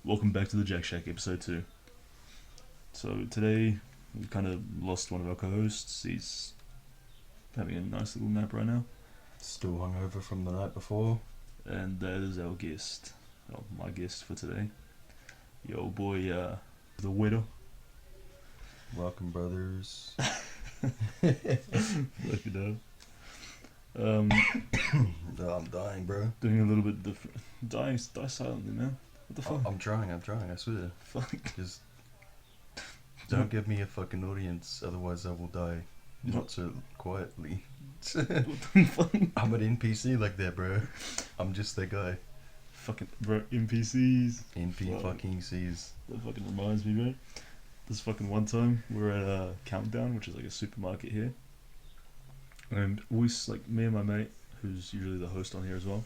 Welcome back to the Jack Shack episode 2. So today we've kind of lost one of our co-hosts. He's having a nice little nap right now. Still hungover from the night before. And that is our guest. Oh, my guest for today. Yo boy, the Guero. Welcome, brothers. Look it up. I'm dying, bro. Doing a little bit different. Die silently, man. What the fuck? I'm trying, I swear. Fuck. Just don't give me a fucking audience, otherwise I will die. Not so quietly. What the fuck? I'm an NPC like that, bro. I'm just that guy. Fucking, bro, NPCs. NP fucking Cs. That fucking reminds me, bro. This fucking one time, we were at a Countdown, which is like a supermarket here. And we, like, me and my mate, who's usually the host on here as well,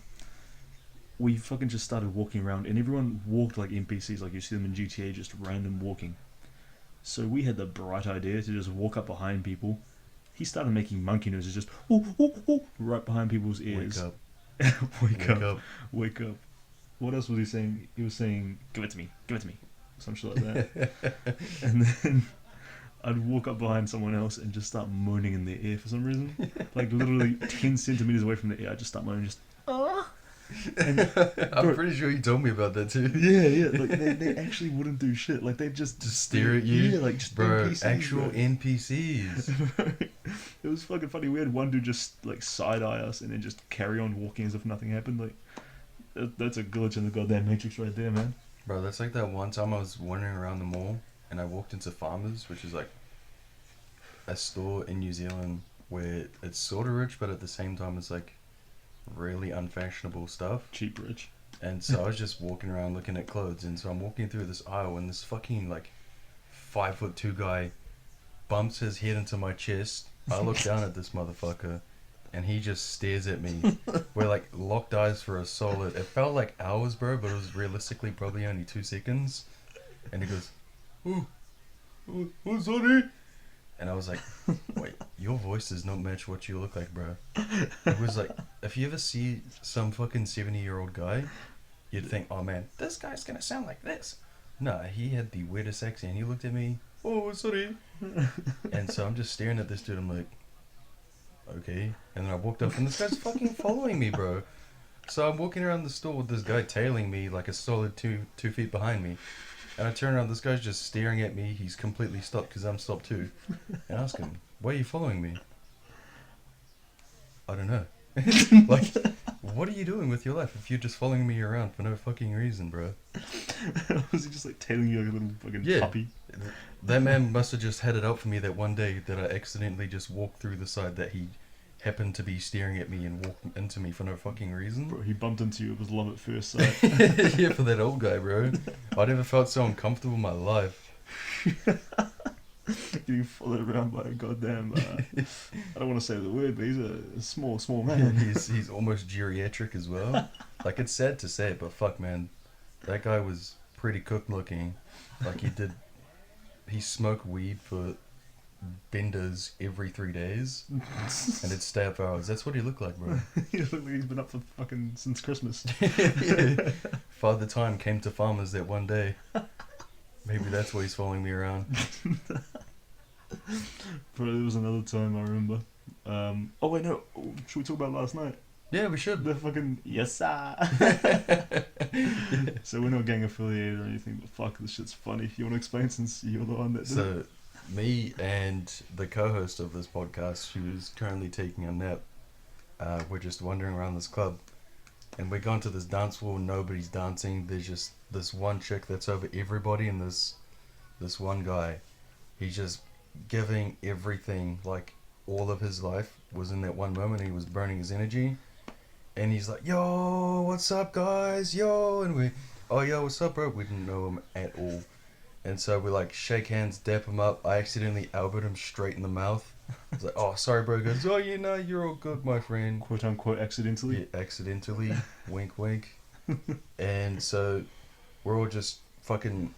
we fucking just started walking around, and everyone walked like NPCs, like you see them in GTA, just random walking. So we had the bright idea to just walk up behind people. He started making monkey noises, just ooh, ooh, ooh, right behind people's ears. Wake up. Wake up. Wake up. What else was he saying? He was saying, give it to me, some shit like that. And then I'd walk up behind someone else and just start moaning in their ear for some reason. Like literally 10 centimeters away from the ear, I just start moaning, just and, I'm pretty sure you told me about that too. Yeah, like they actually wouldn't do shit. Like they just stare at you. Yeah, like just bro, NPCs, actual bro. NPCs. It was fucking funny. We had one dude just like side eye us and then just carry on walking as if nothing happened. Like that's a glitch in the goddamn matrix right there, man. Bro, that's like that one time I was wandering around the mall and I walked into Farmers, which is like a store in New Zealand where it's sort of rich, but at the same time it's like really unfashionable stuff. Cheap rich. And so I was just walking around looking at clothes, and so I'm walking through this aisle and this fucking like 5'2" guy bumps his head into my chest. I look down at this motherfucker and he just stares at me. We're like locked eyes for a solid, it felt like hours, bro, but it was realistically probably only 2 seconds. And he goes, oh, sorry. And I was like, wait, your voice does not match what you look like, bro. It was like, if you ever see some fucking 70-year-old guy, you'd think, oh man, this guy's gonna sound like this. No, he had the weirdest accent. He looked at me, oh, sorry. And so I'm just staring at this dude, I'm like, okay. And then I walked up and this guy's fucking following me, bro. So I'm walking around the store with this guy tailing me like a solid two feet behind me. And I turn around, this guy's just staring at me. He's completely stopped because I'm stopped too. And I ask him, why are you following me? I don't know. Like, what are you doing with your life if you're just following me around for no fucking reason, bro? Was he just like tailing you like a little fucking puppy? That man must have just had it out for me that one day that I accidentally just walked through the side that he happened to be staring at me and walked into me for no fucking reason. Bro, he bumped into you. It was love at first sight. Yeah, for that old guy, bro. I never felt so uncomfortable in my life. Getting followed around by a goddamn, I don't want to say the word, but he's a small man. He's almost geriatric as well. Like, it's sad to say it, but fuck, man. That guy was pretty cooked looking. Like, he smoked weed for benders every 3 days. And it'd stay up hours. That's what he looked like, bro. He looked like he's been up for fucking since Christmas. Yeah. Father Time came to Farmers that one day. Maybe that's why he's following me around. Bro, there was another time I remember. Oh wait, no. Should we talk about last night? Yeah, we should. The fucking yes sir. So we're not gang affiliated or anything, but fuck, this shit's funny. You want to explain since you're the one that did So, me and the co-host of this podcast, she was currently taking a nap. We're just wandering around this club, and we're going to this dance floor. Nobody's dancing. There's just this one chick that's over everybody, and this one guy. He's just giving everything, like all of his life was in that one moment. He was burning his energy, and he's like, "Yo, what's up, guys? Yo," and we, "Oh, yo, what's up, bro?" We didn't know him at all. And so we like shake hands, dap him up. I accidentally elbowed him straight in the mouth. I was like, "Oh, sorry, bro." He goes, "Oh, yeah, no, you're all good, my friend." quote unquote accidentally. Yeah, accidentally. Wink, wink. And so we're all just fucking,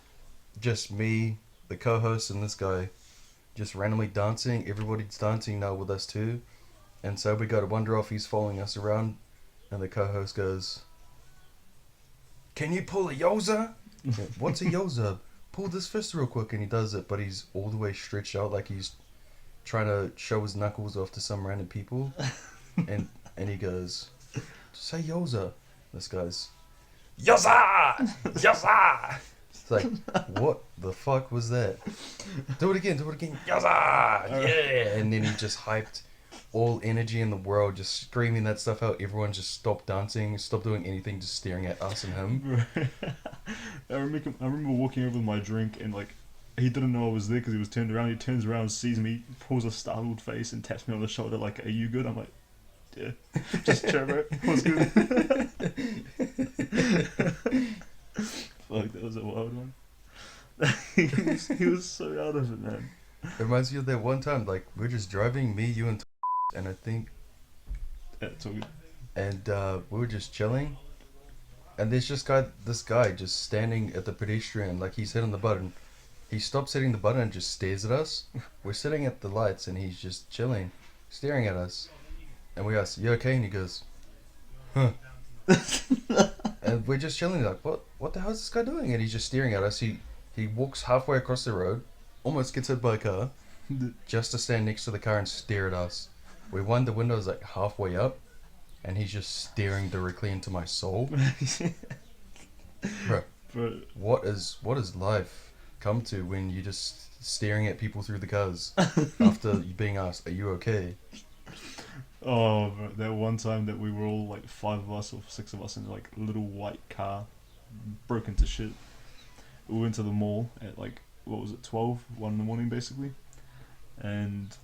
just me, the co-host, and this guy, just randomly dancing. Everybody's dancing now with us too. And so we go to wonder if he's following us around. And the co-host goes, "Can you pull a yoza?" What's a yoza? Pull this fist real quick, and he does it, but he's all the way stretched out like he's trying to show his knuckles off to some random people, and he goes, "Say yoza." This guy's yoza, yoza. It's like, what the fuck was that? Do it again, yoza, yeah. And then he just hyped all energy in the world, just screaming that stuff out. Everyone just stopped dancing, stopped doing anything, just staring at us and him. I remember walking over with my drink and like he didn't know I was there because he was turned around. He turns around, sees me, pulls a startled face, and taps me on the shoulder like, "Are you good?" I'm like, "Yeah, just chill, bro. What's good?" Fuck, that was a wild one. he was so out of it, man. It reminds me of that one time, like we're just driving, me, you, and I think, Yeah, it's all good. and we were just chilling, and there's just this guy just standing at the pedestrian, like he's hitting the button. He stops hitting the button and just stares at us. We're sitting at the lights and he's just chilling, staring at us. And we ask, "You okay?" And he goes, "Huh." And we're just chilling like, what the hell is this guy doing? And he's just staring at us. He walks halfway across the road, almost gets hit by a car, just to stand next to the car and stare at us. We wind the windows like halfway up, and he's just staring directly into my soul. Bro, what is life come to when you're just staring at people through the cars after you being asked, "Are you okay?" Oh, bro, that one time that we were all like 5 of us or 6 of us in like a little white car, broken to shit. We went to the mall at like, what was it, 1 in the morning basically, and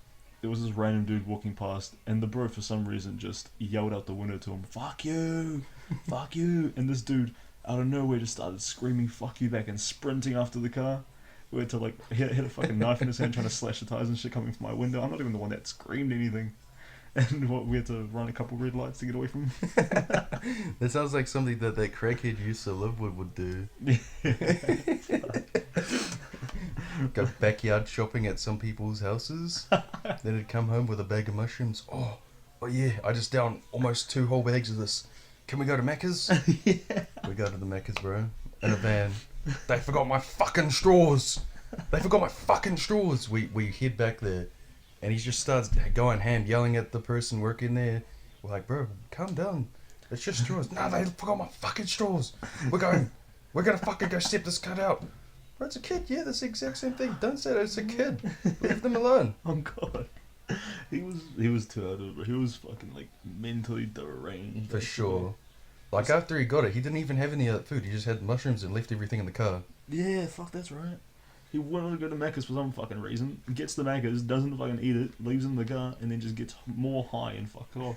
there was this random dude walking past, and the bro for some reason just yelled out the window to him, "Fuck you, fuck you," and this dude out of nowhere just started screaming "fuck you" back and sprinting after the car. We had to like hit a fucking knife in his hand trying to slash the tires and shit coming from my window. I'm not even the one that screamed anything. And we had to run a couple red lights to get away from him. That sounds like something that crackhead used to live with would do. Go backyard shopping at some people's houses. Then he'd come home with a bag of mushrooms. Oh yeah, I just downed almost 2 whole bags of this. Can we go to Macca's? Yeah. We go to the Macca's, bro. In a van. They forgot my fucking straws. We head back there. And he just starts going ham, yelling at the person working there. We're like, "Bro, calm down. It's just straws." "No, they forgot my fucking straws. We're gonna fucking go step this cut out." "Bro, it's a kid." "Yeah, that's the exact same thing. Don't say that it's a kid. Leave them alone." Oh god. He was too out of it. He was fucking like mentally deranged. For sure. Like after he got it, he didn't even have any other food. He just had mushrooms and left everything in the car. Yeah, fuck, that's right. He wanted to go to Macca's for some fucking reason. Gets to Macca's, doesn't fucking eat it, leaves it in the car, and then just gets more high and fucked off.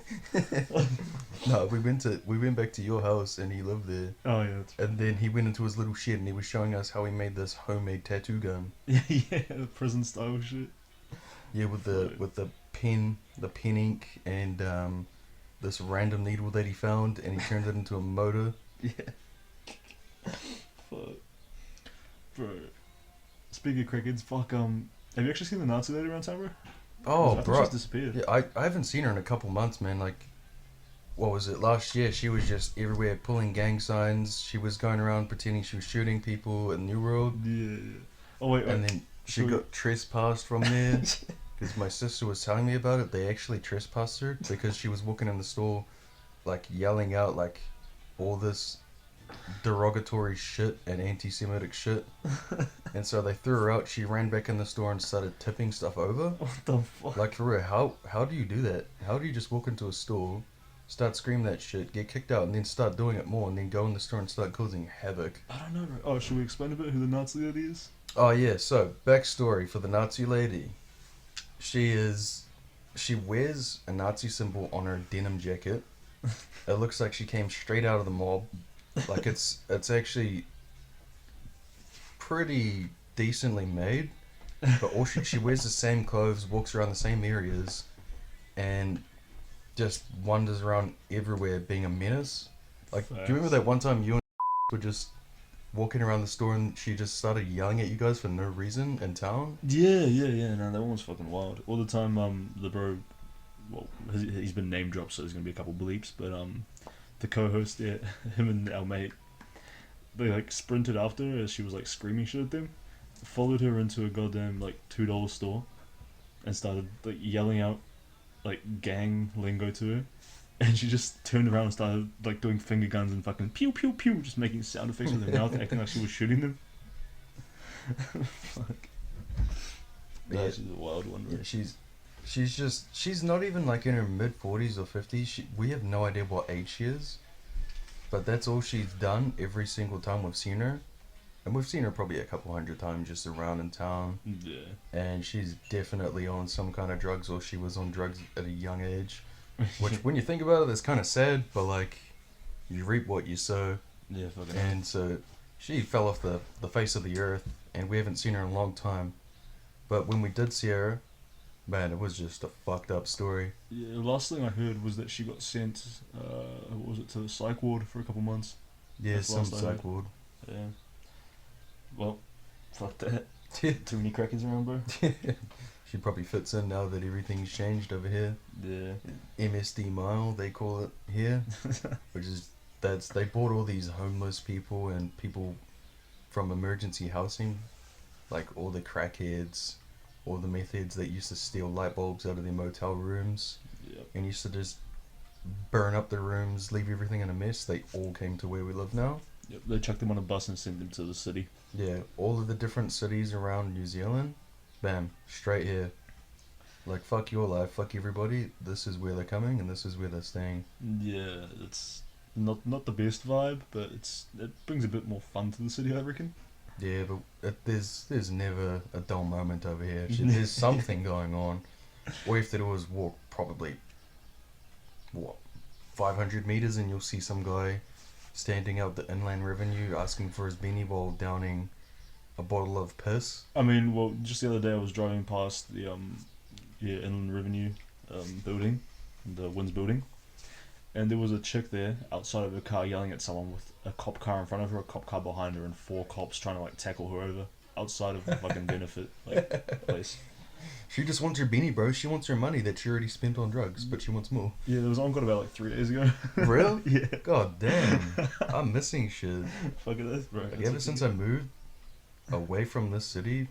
No, we went back to your house and he lived there. Oh yeah. And then he went into his little shed and he was showing us how he made this homemade tattoo gun. Yeah, the prison style shit. Yeah, with the pen ink and this random needle that he found, and he turned it into a motor. Yeah. Fuck. Bro. Speaking of crickets, fuck, have you actually seen the Nazi lady around town, bro? Oh, I bro. She's disappeared. Yeah, I haven't seen her in a couple months, man. Like, what was it, last year? She was just everywhere pulling gang signs. She was going around pretending she was shooting people in New World. Yeah. Oh, wait. And then she got trespassed from there. Because my sister was telling me about it. They actually trespassed her because she was walking in the store, like, yelling out, like, all this derogatory shit and anti-Semitic shit. And so they threw her out. She ran back in the store and started tipping stuff over. What the fuck? Like, for real, how do you do that? How do you just walk into a store, start screaming that shit, get kicked out, and then start doing it more, and then go in the store and start causing havoc? I don't know, bro. Oh, should we explain a bit who the Nazi lady is? Oh yeah, so backstory for the Nazi lady. She wears a Nazi symbol on her denim jacket. It looks like she came straight out of the mob. Like it's actually pretty decently made. But all she wears the same clothes, walks around the same areas, and just wanders around everywhere being a menace. Like, do you remember that one time you and were just walking around the store and she just started yelling at you guys for no reason in town? Yeah. No, that one was fucking wild. All the time, the bro, well, he's been name dropped, so there's gonna be a couple bleeps. But the co-host, yeah, him and our mate, they like sprinted after her as she was like screaming shit at them, followed her into a goddamn like $2 store, and started like yelling out like gang lingo to her. And she just turned around and started like doing finger guns and fucking pew pew pew, just making sound effects with her mouth, acting like she was shooting them. Fuck. Yeah, She's a wild one. yeah, she's not even like in her mid-40s or 50s. We have no idea what age she is, but that's all she's done every single time we've seen her. And we've seen her probably a couple hundred times just around in town. Yeah. And she's definitely on some kind of drugs, or she was on drugs at a young age. Which, when you think about it, that's kind of sad, but like, you reap what you sow. Yeah, fucking. And so, she fell off the face of the earth, and we haven't seen her in a long time. But when we did see her, man, it was just a fucked up story. Yeah, the last thing I heard was that she got sent, what was it, to the psych ward for a couple months. Yeah, That's some last I heard. psych ward. Yeah. Well, fuck that. Yeah. Too many crackers around, bro. She probably fits in now that everything's changed over here. Yeah. MSD mile, they call it here. Which is, they brought all these homeless people and people from emergency housing, like all the crackheads, all the meth heads that used to steal light bulbs out of their motel rooms, Yep. and used to just burn up the rooms, leave everything in a mess. They all came to where we live now. Yep. They chucked them on a bus and sent them to the city. Yeah, all of the different cities around New Zealand, bam, straight here. Like, fuck your life, fuck everybody. This is where they're coming, and this is where they're staying. Yeah, it's not the best vibe, but it brings a bit more fun to the city, I reckon. Yeah, but there's never a dull moment over here. There's something going on. All you have to do is walk probably, 500 meters, and you'll see some guy standing out the Inland Revenue asking for his beanie while downing a bottle of piss. I mean, well, just the other day I was driving past the Inland Revenue building, the Winds building, and there was a chick there outside of her car yelling at someone with a cop car in front of her, a cop car behind her, and 4 cops trying to like tackle her over outside of the fucking benefit like place. She just wants her beanie, bro. She wants her money that she already spent on drugs, but she wants more. Yeah, there was one got about like 3 days ago. Real? Yeah. God damn. I'm missing shit. Fuck it is, bro. Like, ever since I moved away from this city,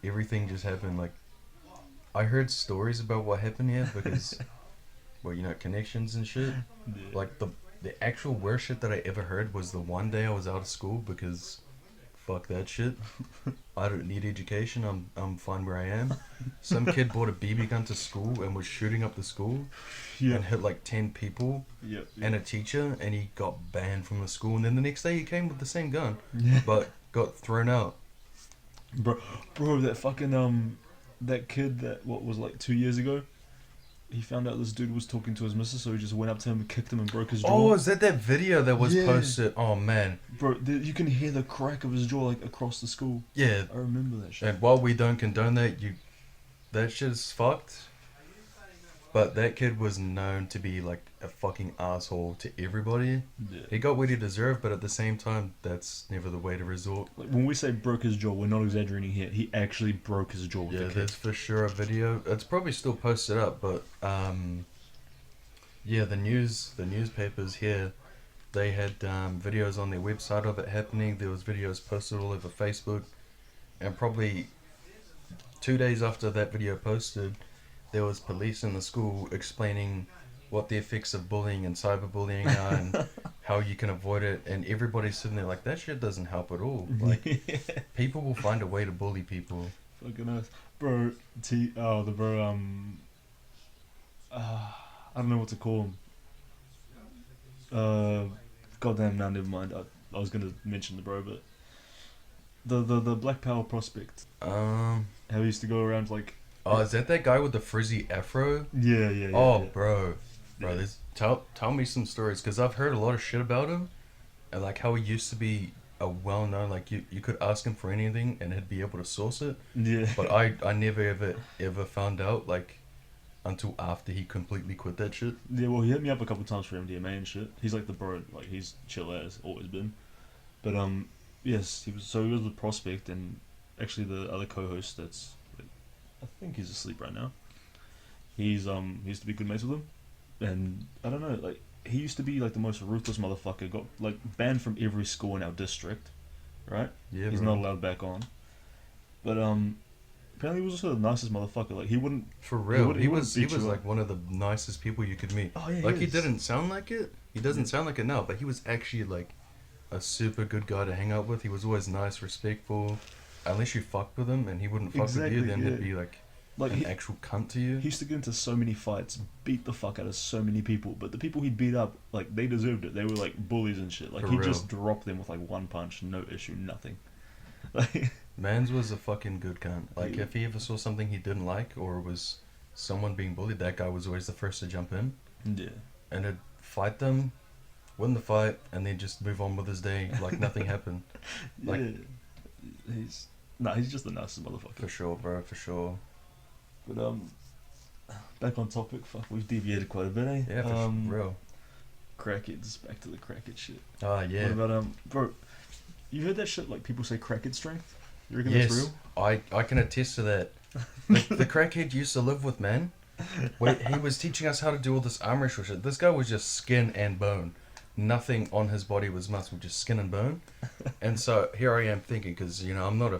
everything just happened. Like, I heard stories about what happened here because, well, you know, connections and shit. Yeah. Like, the actual worst shit that I ever heard was the one day I was out of school because, fuck that shit. I don't need education. I'm fine where I am. Some kid brought a BB gun to school and was shooting up the school and hit like 10 people and a teacher, and he got banned from the school. And then the next day he came with the same gun, but got thrown out. Bro, that fucking that kid that what was like 2 years ago, he found out this dude was talking to his missus, so he just went up to him and kicked him and broke his jaw. Oh, is that video that was posted? Oh man, bro, you can hear the crack of his jaw like across the school. Yeah, I remember that shit. And while we don't condone that, that shit's fucked. But that kid was known to be like a fucking asshole to everybody. Yeah. He got what he deserved, but at the same time, that's never the way to resort. Like when we say broke his jaw, we're not exaggerating here. He actually broke his jaw with Yeah, the kick. there's for sure a video. It's probably still posted up, but yeah, the newspapers here, they had videos on their website of it happening. There was videos posted all over Facebook, and probably 2 days after that video posted, there was police in the school explaining what the effects of bullying and cyberbullying are and how you can avoid it, and everybody's sitting there like, that shit doesn't help at all. Like, people will find a way to bully people. Fucking ass. Bro, I don't know what to call him. Goddamn, now never mind. I was gonna mention the bro, but the Black Power prospect. How he used to go around like. Oh, is that guy with the frizzy afro? Yeah. Oh, yeah. bro, tell me some stories, because I've heard a lot of shit about him, and like how he used to be a well-known, like you could ask him for anything and he'd be able to source it. Yeah. But I never ever found out like until after he completely quit that shit. Yeah, well, he hit me up a couple times for MDMA and shit. He's like the bro, like he's chill as always been. But yes, he was the prospect, and actually the other co-host that's. I think he's asleep right now. He used to be good mates with him, and I don't know, like he used to be like the most ruthless motherfucker. Got like banned from every school in our district, right? Yeah, He's bro. not allowed back on. But apparently he was also the nicest motherfucker. Like he wouldn't. For real, he wouldn't was beat you up. like one of the nicest people you could meet. Oh yeah, Like he is. didn't sound like it. He doesn't sound like it now, but he was actually like a super good guy to hang out with. He was always nice, respectful. Unless you fucked with him and he wouldn't fuck with you, Exactly, then yeah. he'd be like Like an he, actual cunt to you. he used to get into so many fights, beat the fuck out of so many people. But the people he beat up, like they deserved it. They were like bullies and shit. Like For he real. just dropped them with like one punch, no issue, nothing. Like Mans was a fucking good cunt. Like Yeah. if he ever saw something he didn't like or was someone being bullied, that guy was always the first to jump in yeah, and he'd fight them, win the fight, and then just move on with his day like nothing happened. Like- yeah. He's just the nicest motherfucker. For sure, bro. For sure. But back on topic. Fuck, we've deviated quite a bit, eh? Yeah, for real. Crackheads. Back to the crackhead shit. Ah, yeah. What about bro? You heard that shit? Like people say crackhead strength. You reckon Yes, that's real? I can attest to that. The crackhead used to live with, man. He was teaching us how to do all this arm wrestle shit. This guy was just skin and bone. Nothing on his body was muscle, just skin and bone. And so here I am thinking, because you know I'm not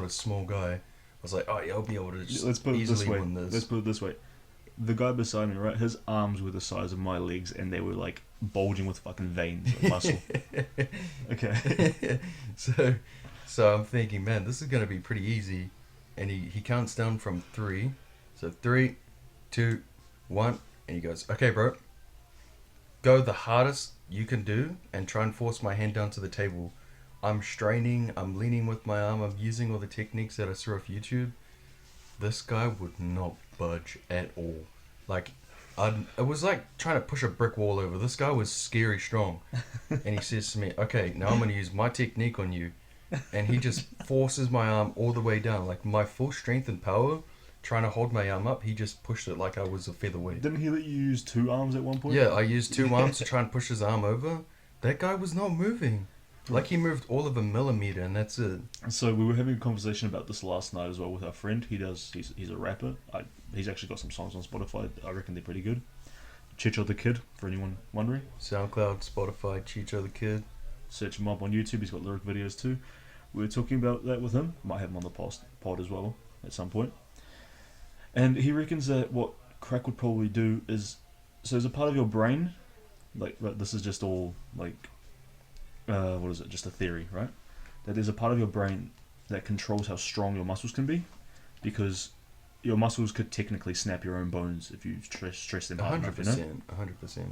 a small guy. I was like, oh yeah, I'll be able to just Let's put it easily this way. win this. Let's put it this way. The guy beside me, right? His arms were the size of my legs, and they were like bulging with fucking veins, like muscle. Okay. So I'm thinking, man, this is gonna be pretty easy. And he counts down from 3. So 3, 2, 1, and he goes, okay, bro. Go the hardest you can do and try and force my hand down to the table. I'm straining, I'm leaning with my arm, I'm using all the techniques that I saw off YouTube. This guy would not budge at all. Like, it was like trying to push a brick wall over. This guy was scary strong. And he says to me, okay, now I'm going to use my technique on you. And he just forces my arm all the way down. Like, my full strength and power, trying to hold my arm up, he just pushed it like I was a featherweight. Didn't he let you use 2 arms at one point? Yeah, I used 2 arms to try and push his arm over. That guy was not moving. Like, he moved all of a millimeter, and that's it. So we were having a conversation about this last night as well with our friend. He's a rapper. He's actually got some songs on Spotify. I reckon they're pretty good. Chicho the Kid, for anyone wondering. SoundCloud, Spotify, Chicho the Kid. Search him up on YouTube. He's got lyric videos too. We were talking about that with him. Might have him on the pod as well at some point. And he reckons that what crack would probably do is, so there's a part of your brain, like this is just all like, what is it? Just a theory, right? That there's a part of your brain that controls how strong your muscles can be, because your muscles could technically snap your own bones if you stress them hard enough, you know? 100%.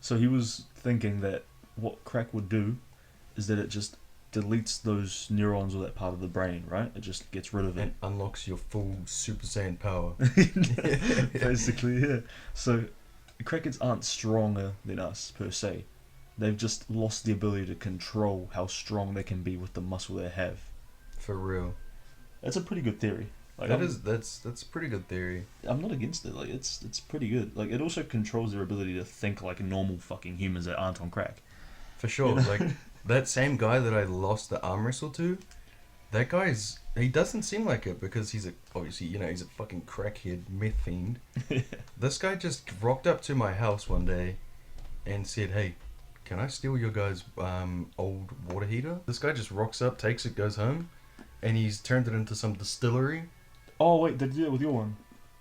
So he was thinking that what crack would do is that it just deletes those neurons or that part of the brain, right? It just gets rid of it. And unlocks your full Super Saiyan power. Basically, yeah. So crackheads aren't stronger than us per se. They've just lost the ability to control how strong they can be with the muscle they have. For real. That's a pretty good theory. Like, That's a pretty good theory. I'm not against it. Like it's pretty good. Like it also controls their ability to think like normal fucking humans that aren't on crack. For sure. You know? Like that same guy that I lost the arm wrestle to, that he doesn't seem like it because he's obviously, you know, he's a fucking crackhead meth fiend. This guy just rocked up to my house one day and said, "Hey, can I steal your guy's old water heater?" This guy just rocks up, takes it, goes home, and he's turned it into some distillery. Oh wait, did you do it with your one?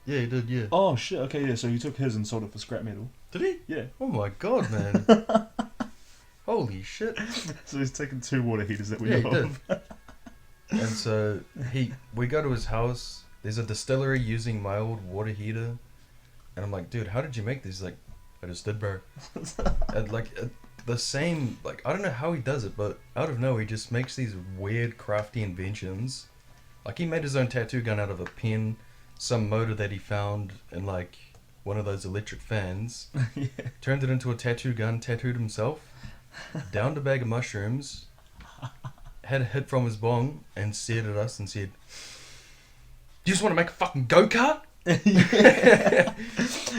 Yeah, he did, yeah. Oh shit, okay, yeah, so you took his and sold it for scrap metal. Did he? Yeah. Oh my god, man. Holy shit. So he's taken 2 water heaters that we Yeah, know he did. of. And so we go to his house. There's a distillery using my old water heater, and I'm like, dude, how did you make these? Like, I just did, bro. And the same, like, I don't know how he does it, but out of nowhere, he just makes these weird, crafty inventions. Like, he made his own tattoo gun out of a pen, some motor that he found in like one of those electric fans. Yeah. Turned it into a tattoo gun, tattooed himself, downed a bag of mushrooms, had a hit from his bong, and stared at us and said, "Do you just want to make a fucking go-kart?" Yeah.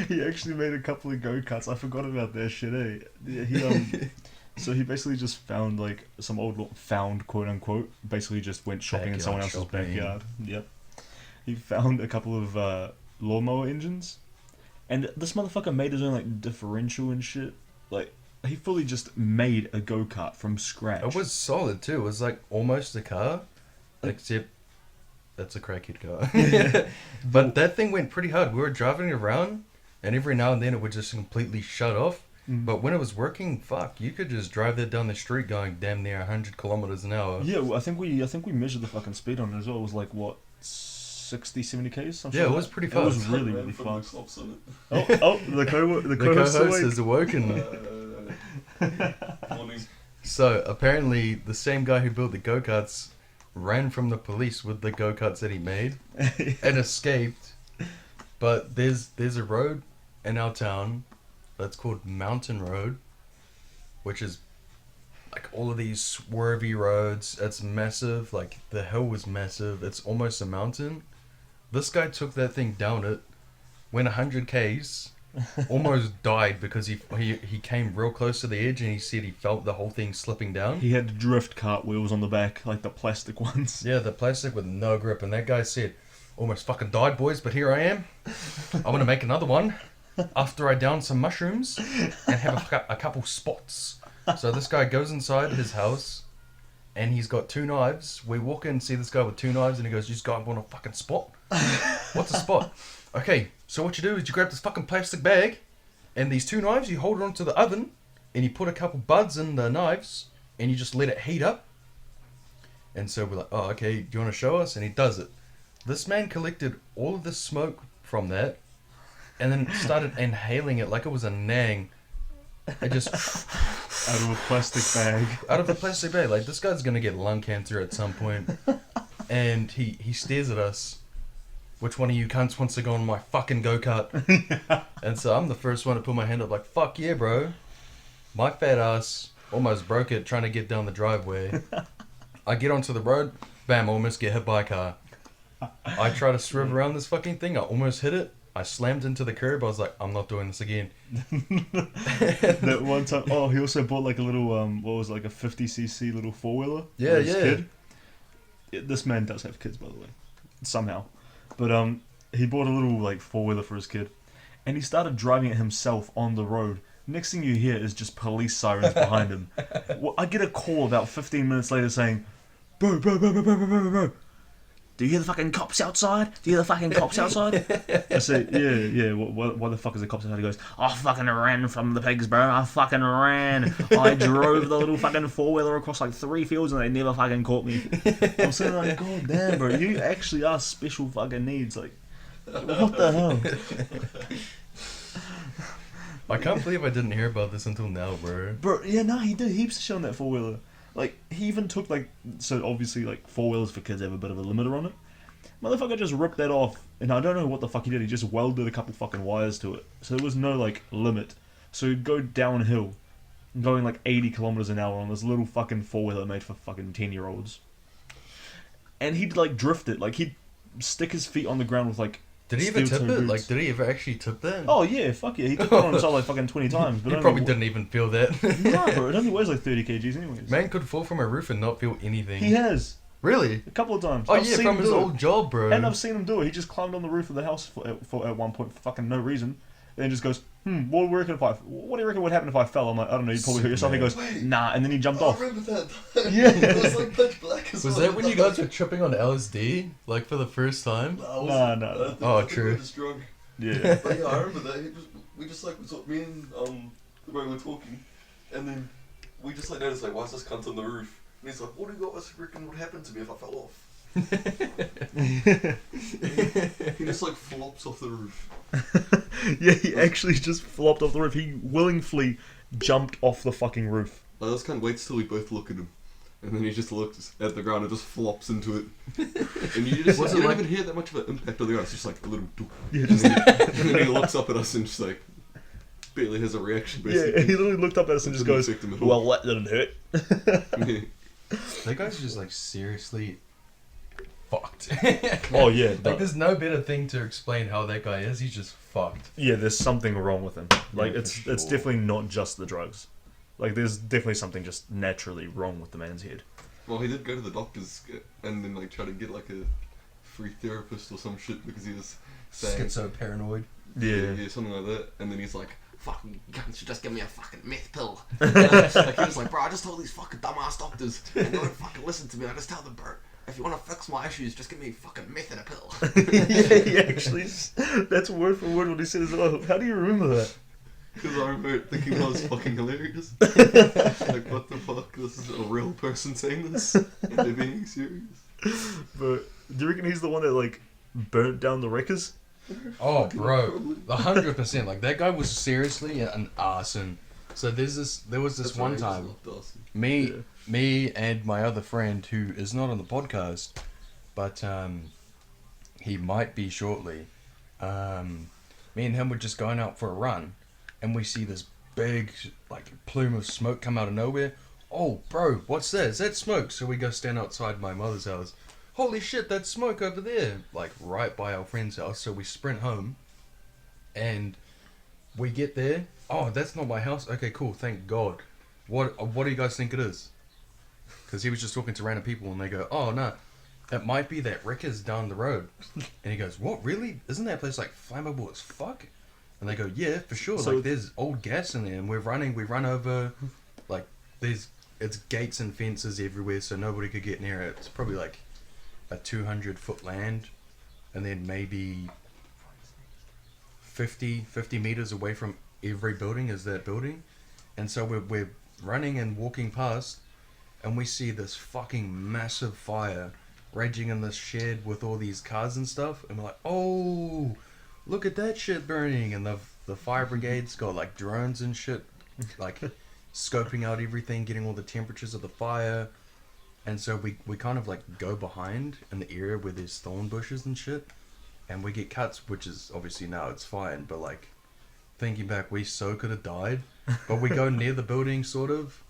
He actually made a couple of go-karts. I forgot about that shit, eh? Yeah, so he basically just found like some found quote unquote, basically just went shopping in someone else's backyard. Yep. He found a couple of lawnmower engines, and this motherfucker made his own like differential and shit. Like, he fully just made a go-kart from scratch. It was solid too. It was like almost a car, except that's a crackhead car. But that thing went pretty hard. We were driving around, and every now and then it would just completely shut off. But when it was working, fuck, you could just drive that down the street going damn near 100 kilometers an hour. Yeah, well, I think we measured the fucking speed on it as well. It was like, what, 60, 70 k's? Yeah, it was pretty fast. It was really, really fast. The co-host has awoken. So apparently the same guy who built the go-karts ran from the police with the go-karts that he made and escaped. But there's a road in our town that's called Mountain Road, which is like all of these swervy roads. It's massive. Like the hill was massive. It's almost a mountain. This guy took that thing down it, went 100 k's, almost died because he came real close to the edge and he said he felt the whole thing slipping down. He had drift cart wheels on the back, like the plastic ones. Yeah, the plastic with no grip. And that guy said, almost fucking died, boys, but here I am. I'm going to make another one after I down some mushrooms and have a couple spots. So this guy goes inside his house and he's got 2 knives. We walk in and see this guy with 2 knives and he goes, "You just guy want a fucking spot?" What's a spot? Okay, so what you do is you grab this fucking plastic bag and these 2 knives, you hold it onto the oven and you put a couple buds in the knives and you just let it heat up. And so we're like, "Oh, okay, do you want to show us?" And he does it. This man collected all of the smoke from that and then started inhaling it like it was a nang. It just out of a plastic bag. Out of a plastic bag. Like, this guy's gonna get lung cancer at some point. And he stares at us. "Which one of you cunts wants to go on my fucking go-kart?" And so I'm the first one to put my hand up like, "Fuck yeah, bro." My fat ass almost broke it trying to get down the driveway. I get onto the road, bam, almost get hit by a car. I try to swerve around this fucking thing, I almost hit it. I slammed into the curb. I was like, "I'm not doing this again." That one time, he also bought like a little, what was it, like a 50cc little 4-wheeler. Yeah, for his yeah. kid. This man does have kids, by the way, somehow. But he bought a little like 4-wheeler for his kid, and he started driving it himself on the road. Next thing you hear is just police sirens behind him. Well, I get a call about 15 minutes later saying, bro, "Do you hear the fucking cops outside? Do you hear the fucking cops outside?" I say, yeah, why the fuck is the cops outside? He goes, "I fucking ran from the pigs, bro. I fucking ran. I drove the little fucking 4-wheeler across like 3 fields and they never fucking caught me." I'm saying like, "God damn, bro, you actually are special fucking needs. Like, what the hell?" I can't believe I didn't hear about this until now, bro. Bro, yeah, nah, he did heaps of shit on that 4-wheeler. Like, he even took, like, so obviously, like, 4-wheelers for kids have a bit of a limiter on it. Motherfucker just ripped that off, and I don't know what the fuck he did, he just welded a couple fucking wires to it. So there was no, like, limit. So he'd go downhill, going, like, 80 kilometers an hour on this little fucking 4-wheeler made for fucking 10-year-olds. And he'd, like, drift it. Like, he'd stick his feet on the ground with, like, Did he ever tip steel-toe it? boots. Like, did he ever actually tip that? Oh, yeah, fuck yeah. He took it on himself, like, fucking 20 times. But He probably didn't even feel that. No, bro, it only weighs, like, 30 kgs anyways. Man could fall from a roof and not feel anything. He has. Really? A couple of times. Oh, I've yeah, seen from him his do it. old job, bro. And I've seen him do it. He just climbed on the roof of the house for at one point for fucking no reason. And then just goes, what do you reckon would happen if I fell? I'm like, I don't know, you'd probably hurt yourself. He goes, nah, and then he jumped off. I remember that. Yeah. It was like pitch black as Was well. that when you guys were tripping on LSD? Like, for the first time? No. Oh, true. I was drunk. Yeah. But yeah, I remember that. We just like, me and the boy were talking, and then we just like noticed, like, why is this cunt on the roof? And he's like, what do you guys reckon would happen to me if I fell off? He just like flops off the roof. Yeah, he actually just flopped off the roof. He willingly jumped off the fucking roof. I just can't wait till we both look at him. And then he just looks at the ground and just flops into it. And you just Was you it don't like- even hear that much of an impact on the ground. It's just like a little doop. Yeah, And then he looks up at us and just like barely has a reaction basically. yeah, he literally looked up at us and just Didn't goes, affect him at all. well, that didn't hurt. Yeah. That guy's just, like, seriously fucked. Oh, yeah. Like, there's no better thing to explain how that guy is. He's just fucked. Yeah, there's something wrong with him. Like, Yeah, it's for it's sure. definitely not just the drugs. Like, there's definitely something just naturally wrong with the man's head. Well, he did go to the doctors and then like try to get like a free therapist or some shit because he was saying Schizo paranoid. Yeah. something like that. And then he's like, fuck, you should just give me a fucking meth pill. Like, he was like, bro, I just told these fucking dumbass doctors, and they don't fucking listen to me. I just tell them, bro, if you want to fix my issues, just give me fucking meth and a pill. Yeah, he actually, that's word for word what he said as well. How do you remember that? Because I remember thinking that was fucking hilarious. Like, what the fuck? This is a real person saying this, and they're being serious. But do you reckon he's the one that like burnt down the wreckers? Oh, bro, 100%. Like, that guy was seriously an arson. So there was this That's one right, time, he was me and my other friend, who is not on the podcast, but he might be shortly. Me and him were just going out for a run, and we see this big like plume of smoke come out of nowhere. Oh, bro, what's that? Is that smoke? So we go stand outside my mother's house. Holy shit, that's smoke over there, like right by our friend's house. So we sprint home, and we get there. Oh, that's not my house. Okay, cool. Thank God. What do you guys think it is? Because he was just talking to random people, and they go, "Oh no, it might be that Wreckers down the road." And he goes, "What? Really? Isn't that place like flammable as fuck?" And they go, "Yeah, for sure. So like there's old gas in there, and we run over, like it's gates and fences everywhere, so nobody could get near it. It's probably like a 200-foot land, and then maybe 50 meters away from every building is that building." And so we're running and walking past, and we see this fucking massive fire raging in this shed with all these cars and stuff, and we're like, "Oh, look at that shit burning!" And the fire brigade's got like drones and shit, like scoping out everything, getting all the temperatures of the fire. And so we kind of like go behind in the area where there's thorn bushes and shit, and we get cuts, which is obviously now it's fine, but like thinking back, we so could have died. But we go near the building sort of,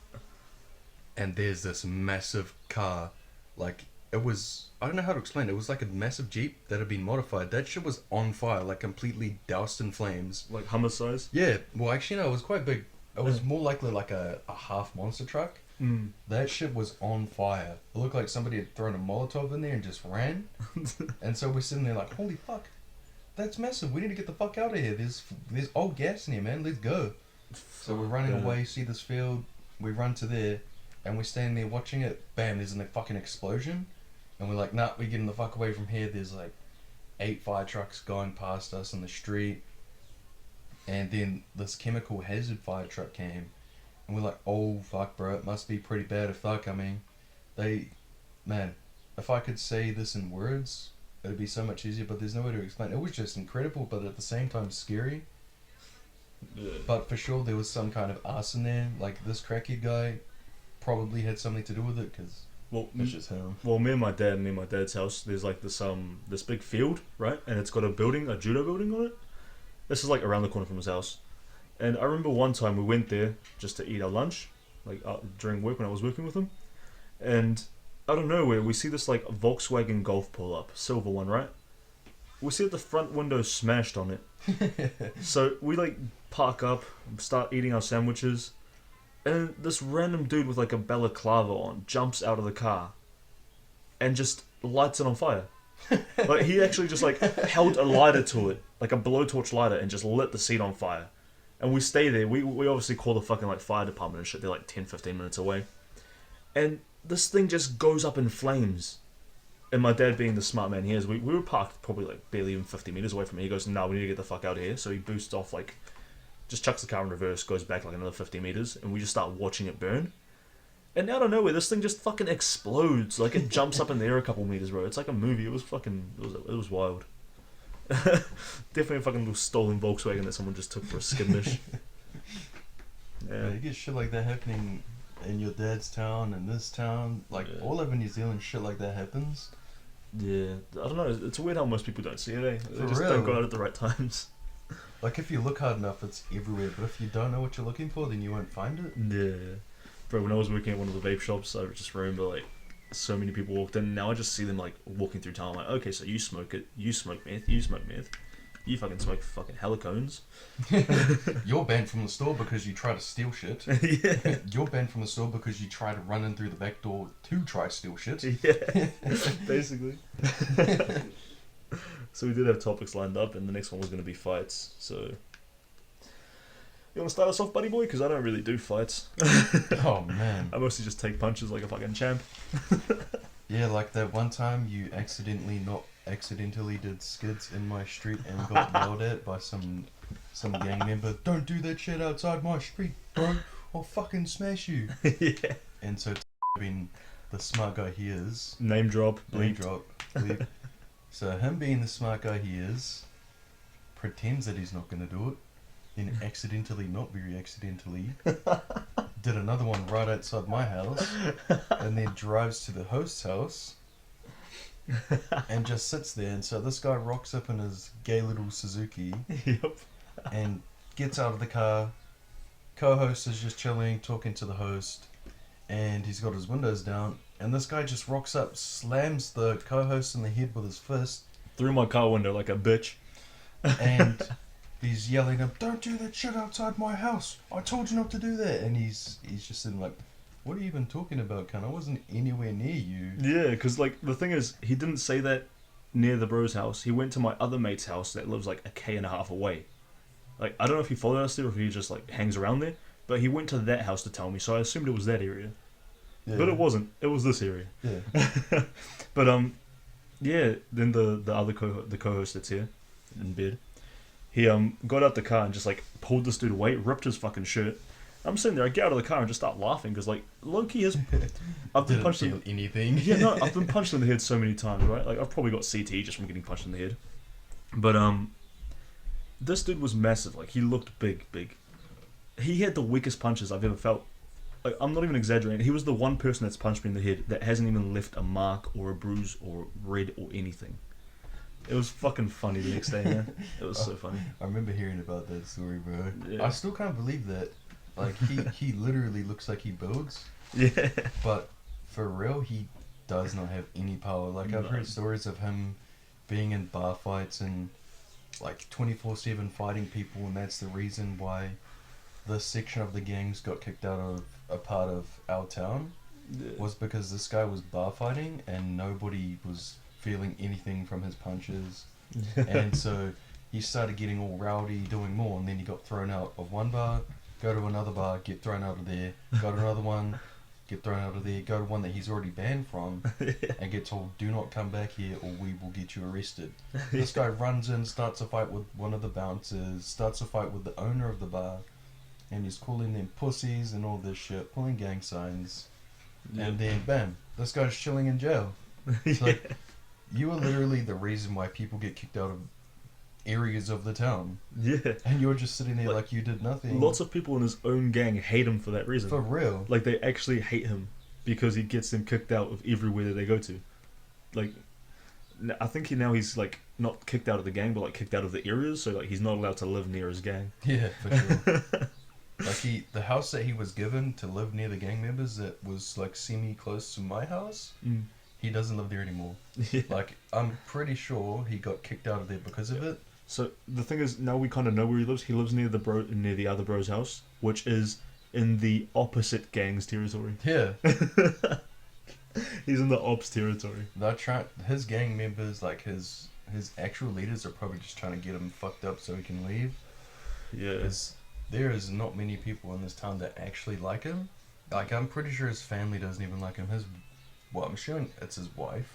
and there's this massive car, like it was, I don't know how to explain it. It was like a massive Jeep that had been modified. That shit was on fire, like completely doused in flames. Like Hummer size? Yeah, well actually no, it was quite big. It was more likely like a half monster truck. Mm. That shit was on fire. It looked like somebody had thrown a Molotov in there and just ran. And so we're sitting there like, holy fuck, that's massive. We need to get the fuck out of here. There's old gas in here, man. Let's go. So we're running away, see this field. We run to there, and we're standing there watching it. Bam, there's a fucking explosion. And we're like, nah, we're getting the fuck away from here. There's like 8 fire trucks going past us in the street. And then this chemical hazard fire truck came. And we're like, oh fuck, bro, it must be pretty bad if they're coming. Man, if I could say this in words, it'd be so much easier, but there's no way to explain. It was just incredible, but at the same time scary. Yeah. But for sure there was some kind of arson there. Like this crackhead guy probably had something to do with it, because it's just him. Well, me and my dad's house, there's like this big field, right? And it's got a judo building on it. This is like around the corner from his house. And I remember one time we went there just to eat our lunch, like during work when I was working with him. And out of nowhere, we see this like Volkswagen Golf pull up, silver one, right? We see that the front window smashed on it. So we like park up, start eating our sandwiches, and this random dude with like a balaclava on jumps out of the car and just lights it on fire. Like he actually just like held a lighter to it, like a blowtorch lighter, and just lit the seat on fire. And we stay there. We obviously call the fucking like fire department and shit. They're like 10-15 minutes away. And this thing just goes up in flames. And my dad, being the smart man he is, we were parked probably like barely even 50 meters away from me. He goes, "No, we need to get the fuck out of here." So he boosts off, like, just chucks the car in reverse, goes back like another 50 meters, and we just start watching it burn. And out of nowhere, this thing just fucking explodes. Like, it jumps up in the air a couple meters, bro. It's like a movie. It was wild. Definitely a fucking little stolen Volkswagen that someone just took for a skirmish. Yeah, you get shit like that happening in your dad's town and this town. Like, all over New Zealand, shit like that happens. Yeah, I don't know. It's weird how most people don't see it, eh? They For just real. don't go out at the right times. Like, if you look hard enough, it's everywhere. But if you don't know what you're looking for, then you won't find it. Yeah. Bro, when I was working at one of the vape shops, I just remember, like, so many people walked in. Now I just see them, like, walking through town. I'm like, okay, so you smoke it. You smoke meth. You smoke meth. You fucking smoke fucking helicones. You're banned from the store because you try to steal shit. Yeah. You're banned from the store because you try to run in through the back door to try to steal shit. Yeah. Basically. So we did have topics lined up, and the next one was going to be fights. So You want to start us off, buddy boy? Because I don't really do fights. Oh man. I mostly just take punches like a fucking champ. Yeah, like that one time you accidentally did skids in my street and got yelled at by some gang member. Don't do that shit outside my street, bro. I'll fucking smash you. Yeah. And so being the smart guy he is, Name drop. name Bleep. drop, bleep. So him being the smart guy he is, pretends that he's not gonna do it, then accidentally, not very accidentally, did another one right outside my house, and then drives to the host's house and just sits there. And so this guy rocks up in his gay little Suzuki Yep. and gets out of the car. Co-host is just chilling, talking to the host, and he's got his windows down. And this guy just rocks up, slams the co-host in the head with his fist, Through my car window like a bitch. and he's yelling at him, "Don't do that shit outside my house! I told you not to do that!" And he's just sitting like, "What are you even talking about, cunt? I wasn't anywhere near you." Yeah, because like the thing is, he didn't say that near the bro's house. He went to my other mate's house that lives like a K&a-half away. Like I don't know if he followed us there or if he just like hangs around there, but he went to that house to tell me, so I assumed it was that area. Yeah. But it wasn't. It was this area. Yeah. But yeah. Then the other co-host that's here in bed, he got out the car and just like pulled this dude away, ripped his fucking shirt. I'm sitting there. I get out of the car and just start laughing because like Loki has. I've been Didn't punched feel in. anything. Yeah, no, I've been punched in the head so many times, right? Like I've probably got CT just from getting punched in the head. But this dude was massive. Like he looked big. He had the weakest punches I've ever felt. Like, I'm not even exaggerating. He was the one person that's punched me in the head that hasn't even left a mark or a bruise or red or anything. It was fucking funny the next day, man. It was so funny. I remember hearing about that story, bro. Yeah. I still can't believe that. Like he literally looks like he builds, Yeah. but for real, he does not have any power. Like I've No. heard stories of him being in bar fights and like 24/7 fighting people, and that's the reason why this section of the gangs got kicked out of a part of our town, was because this guy was bar fighting and nobody was feeling anything from his punches. And so he started getting all rowdy, doing more, and then he got thrown out of one bar, go to another bar, get thrown out of there, go to another one, get thrown out of there, go to one that he's already banned from, and get told, "Do not come back here or we will get you arrested." This guy runs in, starts a fight with one of the bouncers, starts a fight with the owner of the bar, and he's calling them pussies and all this shit, pulling gang signs, and then bam, this guy's chilling in jail. It's like, you are literally the reason why people get kicked out of areas of the town, Yeah. and you're just sitting there like you did nothing. Lots of people in his own gang hate him for that reason. For real. Like they actually hate him because he gets them kicked out of everywhere that they go to. Like, I think he's like not kicked out of the gang, but like kicked out of the areas. So like he's not allowed to live near his gang. Yeah, for sure. Like the house that he was given to live near the gang members that was like semi close to my house, he doesn't live there anymore. Yeah. Like I'm pretty sure he got kicked out of there because of it. So the thing is, now we kind of know where he lives. He lives near the other bro's house, which is in the opposite gang's territory. Yeah. He's in the ops territory. His gang members, like his actual leaders, are probably just trying to get him fucked up so he can leave. Yeah. Because there is not many people in this town that actually like him. Like I'm pretty sure his family doesn't even like him. I'm assuming it's his wife,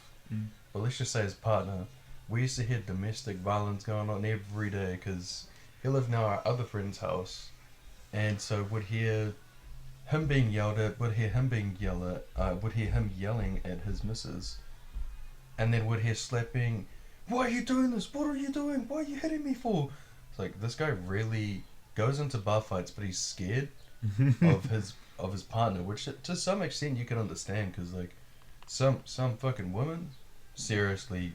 but let's just say his partner. We used to hear domestic violence going on every day because he lived near our other friend's house, and so would hear him being yelled at, would hear him yelling at his missus, and then would hear slapping. "Why are you doing this? What are you doing? Why are you hitting me for?" It's like this guy really goes into bar fights, but he's scared of his partner, which to some extent you can understand, because like some fucking women, seriously,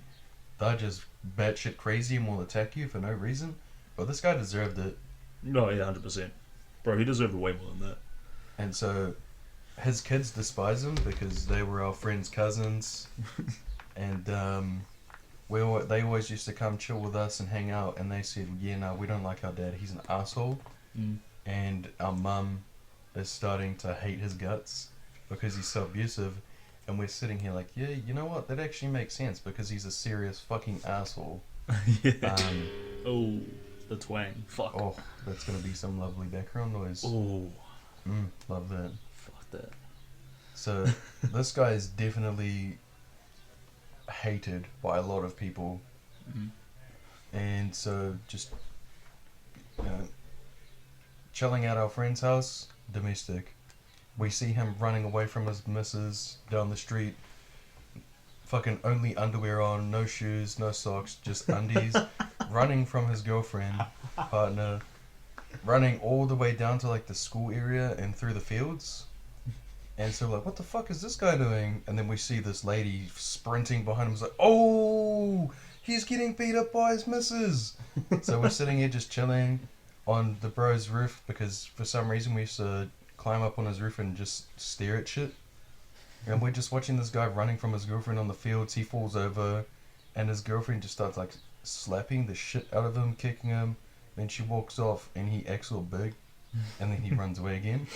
they're just batshit crazy and will attack you for no reason. But this guy deserved it. No, yeah, 100%. Bro, he deserved way more than that. And so his kids despise him because they were our friends' cousins. And they always used to come chill with us and hang out. And they said, "Yeah, no, we don't like our dad. He's an asshole." And our mum is starting to hate his guts because he's so abusive. And we're sitting here like, yeah, you know what? That actually makes sense because he's a serious fucking asshole. Yeah. Oh. the twang. Fuck. Oh, that's gonna be some lovely background noise. Oh, Love that. fuck that. So, this guy is definitely hated by a lot of people. And so, just, you know, chilling at our friend's house, domestic. We see him running away from his missus down the street. Fucking only underwear on, no shoes, no socks, just undies. Running from his girlfriend, partner. Running all the way down to like the school area and through the fields. And so like, what the fuck is this guy doing? And then we see this lady sprinting behind him. It's like, oh, he's getting beat up by his missus. So we're sitting here just chilling on the bro's roof because for some reason we used to climb up on his roof and just stare at shit. And we're just watching this guy running from his girlfriend on the fields. He falls over and his girlfriend just starts like slapping the shit out of him, kicking him. Then she walks off and he acts all big. And then he runs away again.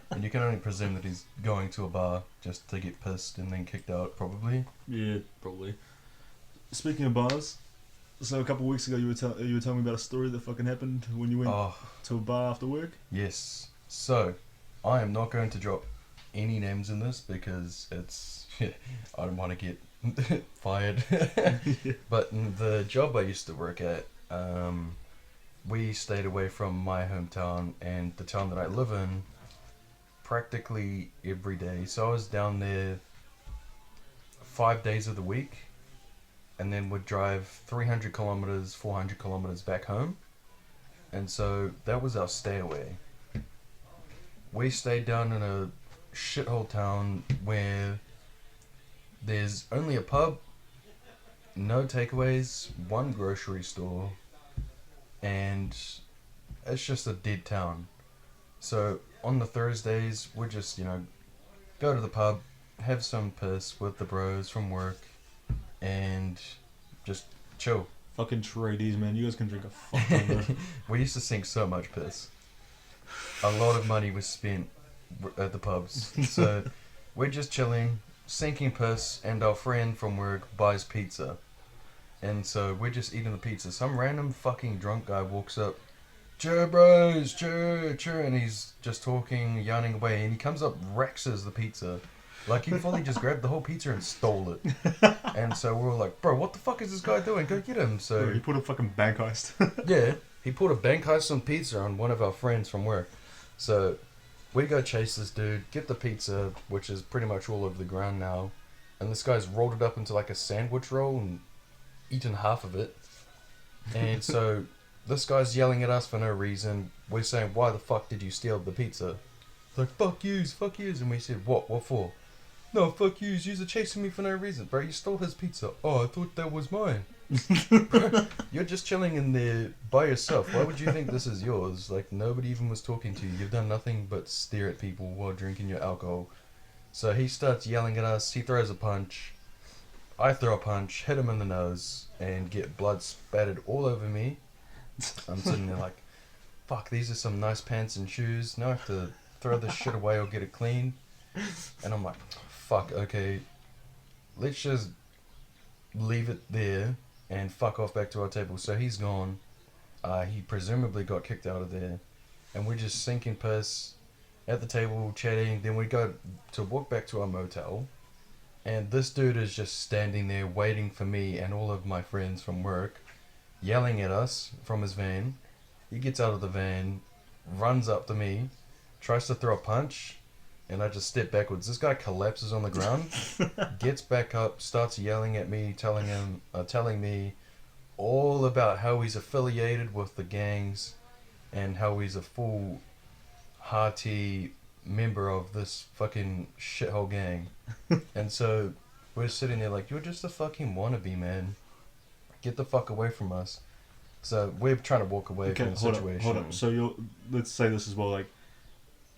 And you can only presume that he's going to a bar just to get pissed and then kicked out, probably. Yeah, probably. Speaking of bars, so a couple of weeks ago you were telling me about a story that fucking happened when you went to a bar after work. Yes. So, I am not going to drop any names in this because it's... I don't want to get fired. But in the job I used to work at, we stayed away from my hometown and the town that I live in practically every day. So I was down there 5 days of the week and then would drive 300 kilometers, 400 kilometers back home. And so that was our stay away. We stayed down in a shithole town where there's only a pub, no takeaways, one grocery store, and it's just a dead town. So on the Thursdays, we just, go to the pub, have some piss with the bros from work, and just chill. Fucking tradies, man. You guys can drink a fuck ton of it. We used to sink so much piss. A lot of money was spent at the pubs. So we're just chilling, sinking piss, and our friend from work buys pizza. And so we're just eating the pizza. Some random fucking drunk guy walks up, "Cheer, bros, cheer, cheer," and he's just talking, yarning away, and he comes up, wrecks the pizza. Like, he fully just grabbed the whole pizza and stole it. And so we're all like, "Bro, what the fuck is this guy doing? Go get him." So He put a fucking bank heist. yeah, he pulled a bank heist on pizza on one of our friends from work. So we go chase this dude, get the pizza, which is pretty much all over the ground now, and this guy's rolled it up into like a sandwich roll and eaten half of it. And so this guy's yelling at us for no reason. We're saying, "Why the fuck did you steal the pizza?" He's like, fuck yous. And we said, what for? "No, fuck yous. You're chasing me for no reason." "Bro, you stole his pizza." "Oh, I thought that was mine." Bro, you're just chilling in there by yourself. Why would you think this is yours? Like, nobody even was talking to you. You've done nothing but stare at people while drinking your alcohol. So he starts yelling at us. He throws a punch. I throw a punch, hit him in the nose, and get blood spattered all over me. I'm sitting there like, fuck, these are some nice pants and shoes. Now I have to throw this shit away or get it clean. And I'm like, fuck, okay, let's just leave it there and fuck off back to our table. So he's gone. He presumably got kicked out of there. And we're just sinking piss at the table, chatting. Then we go to walk back to our motel. And this dude is just standing there waiting for me and all of my friends from work, yelling at us from his van. He gets out of the van, runs up to me, tries to throw a punch, and I just step backwards. This guy collapses on the ground, gets back up, starts yelling at me, telling me all about how he's affiliated with the gangs and how he's a full, hearty member of this fucking shithole gang. And so we're sitting there like, "You're just a fucking wannabe, man. Get the fuck away from us." So we're trying to walk away from the situation. Hold up. So let's say this as well. Like,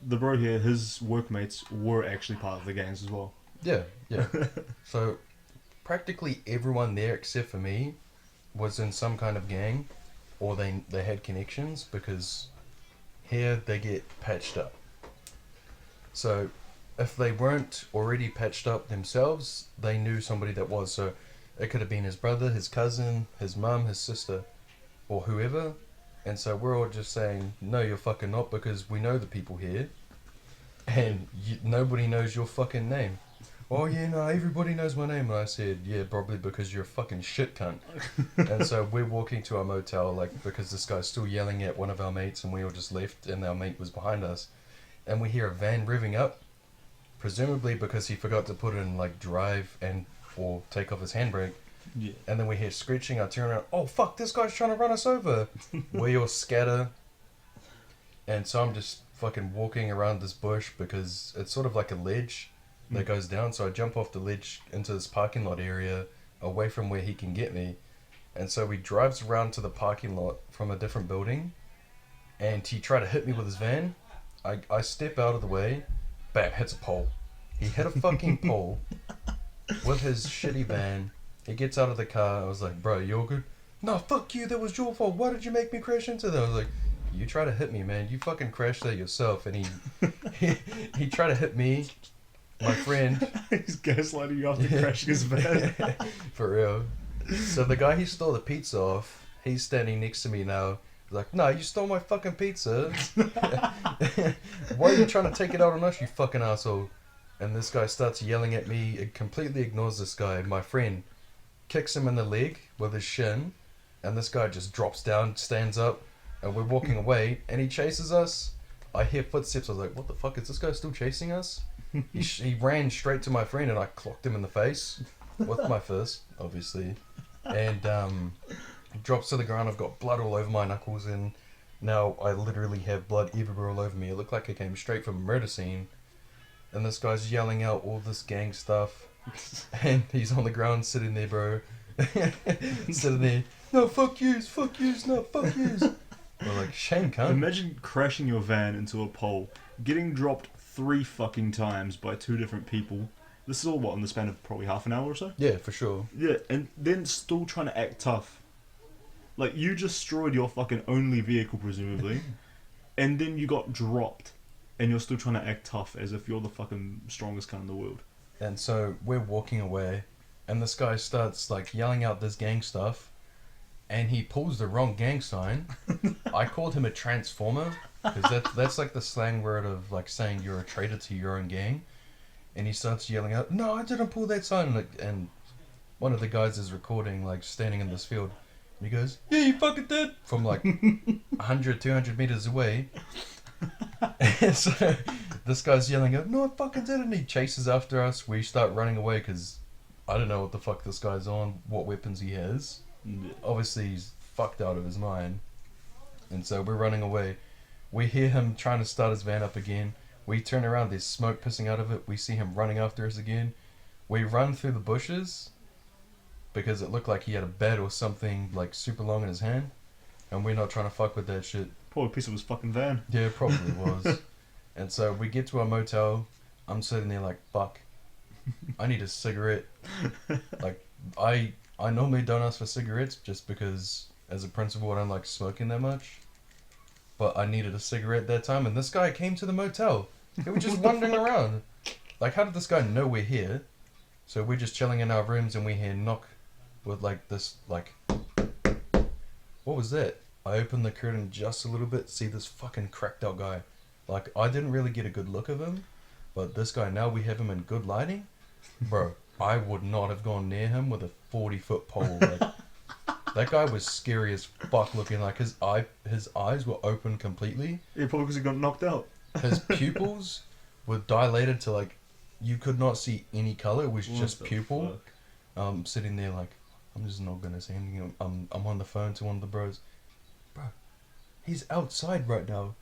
the bro here, his workmates were actually part of the gangs as well. Yeah. So practically everyone there except for me was in some kind of gang, or they had connections, because here they get patched up. So if they weren't already patched up themselves, they knew somebody that was. So it could have been his brother, his cousin, his mum, his sister. or whoever. And so we're all just saying, no, you're fucking not, because we know the people here. And nobody knows your fucking name. Oh, yeah, no, everybody knows my name. And I said, yeah, probably because you're a fucking shit cunt. And so we're walking to our motel, like, because this guy's still yelling at one of our mates, and we all just left, and our mate was behind us. And we hear a van revving up, presumably because he forgot to put in, like, drive or take off his handbrake. Yeah. And then we hear screeching. I turn around. Oh, fuck, this guy's trying to run us over. We all scatter. And so I'm just fucking walking around this bush because it's sort of like a ledge that goes down. So I jump off the ledge into this parking lot area away from where he can get me. And so he drives around to the parking lot from a different building. And he tried to hit me with his van. I step out of the way. Bam, hits a pole. He hit a fucking pole with his shitty van. He gets out of the car. I was like, bro, you all good? No, fuck you. That was your fault. Why did you make me crash into that? I was like, you try to hit me, man. You fucking crashed there yourself. And he tried to hit me, my friend. He's gaslighting you after crashing his van. For real. So the guy he stole the pizza off, he's standing next to me now. He's like, no, you stole my fucking pizza. Why are you trying to take it out on us, you fucking asshole? And this guy starts yelling at me. It completely ignores this guy. My friend kicks him in the leg with his shin. And this guy just drops down, stands up. And we're walking away. And he chases us. I hear footsteps. I was like, what the fuck? Is this guy still chasing us? He ran straight to my friend. And I clocked him in the face. With my fist, obviously. And he drops to the ground. I've got blood all over my knuckles. And now I literally have blood everywhere all over me. It looked like I came straight from a murder scene. And this guy's yelling out all this gang stuff. And he's on the ground sitting there, bro. Sitting there. No, fuck yous, no, fuck yous. We're like, shame, cunt. Imagine crashing your van into a pole, getting dropped 3 fucking times by 2 different people. This is all, what, in the span of probably half an hour or so? Yeah, for sure. Yeah, and then still trying to act tough. Like, you just destroyed your fucking only vehicle, presumably. And then you got dropped. And you're still trying to act tough as if you're the fucking strongest cunt in the world. And so we're walking away, and this guy starts like yelling out this gang stuff, and he pulls the wrong gang sign. I called him a transformer, because that's like the slang word of like saying you're a traitor to your own gang. And he starts yelling out, no, I didn't pull that sign. And one of the guys is recording, like standing in this field. And he goes, yeah, you fucking did. From like 100, 200 meters away. And so this guy's yelling out, no, I fucking did. And he chases after us. We start running away because I don't know what the fuck this guy's on, what weapons he has. Yeah. Obviously he's fucked out of his mind. And so we're running away. We hear him trying to start his van up again. We turn around, there's smoke pissing out of it. We see him running after us again. We run through the bushes because it looked like he had a bat or something like super long in his hand. And we're not trying to fuck with that shit. Probably a piece of his fucking van. Yeah, it probably was. And so we get to our motel. I'm sitting there like, fuck. I need a cigarette. Like, I normally don't ask for cigarettes just because, as a principle, I don't like smoking that much. But I needed a cigarette that time, and this guy came to the motel. He was just wandering around. Like, how did this guy know we're here? So we're just chilling in our rooms, and we hear knock with, like, this, like... What was that? I opened the curtain just a little bit, see this fucking cracked out guy. Like, I didn't really get a good look of him, but this guy, now we have him in good lighting. Bro, I would not have gone near him with a 40-foot pole. Like, that guy was scary as fuck looking. Like, his eyes were open completely. Yeah, probably because he got knocked out. His pupils were dilated to, like, you could not see any color. It was just pupil. Sitting there like, I'm just not gonna say anything. I'm on the phone to one of the bros. Bro, he's outside right now.